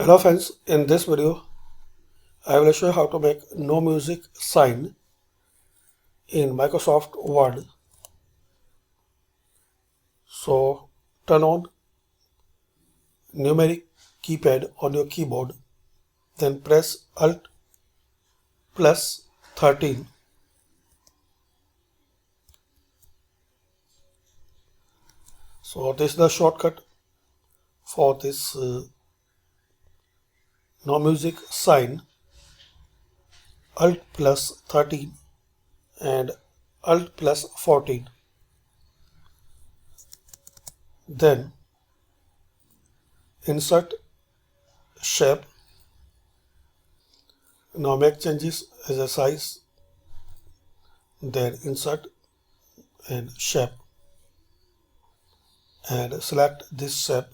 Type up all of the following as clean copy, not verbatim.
Hello friends, in this video I will show you how to make no music sign in Microsoft Word. So turn on numeric keypad on your keyboard, then press Alt plus 13. So this is the shortcut for this no music sign. Alt plus 13 and Alt plus 14. Then insert shape. Now make changes as a size. Then insert and shape and select this shape.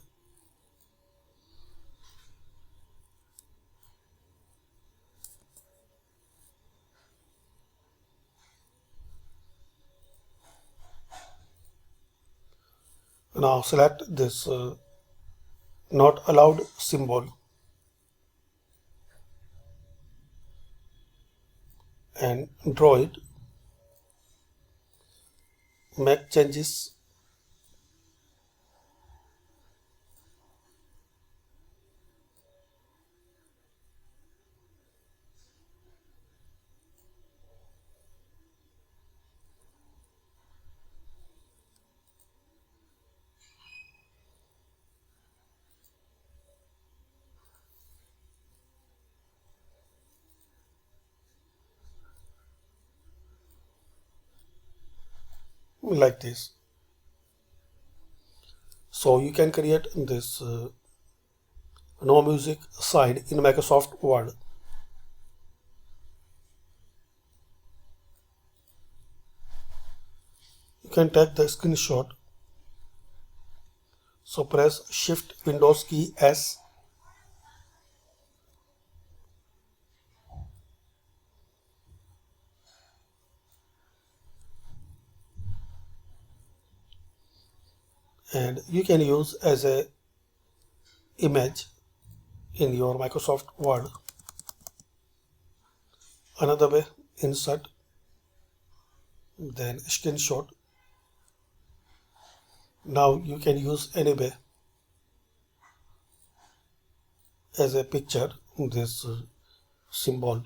Now select this not allowed symbol and draw it. Make changes. Like this. So you can create this no music sign in Microsoft Word. You can take the screenshot. So press Shift Windows key S. And you can use as a image in your Microsoft Word. Another way, insert, then screenshot. Now you can use any way as a picture this symbol.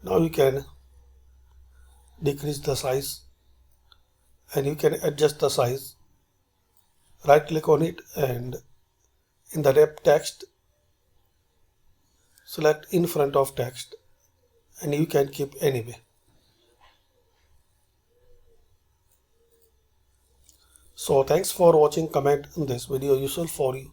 Now you can decrease the size and you can adjust the size. Right click on it and in the wrap text select in front of text and you can keep anyway. So thanks for watching. Comment this video useful for you.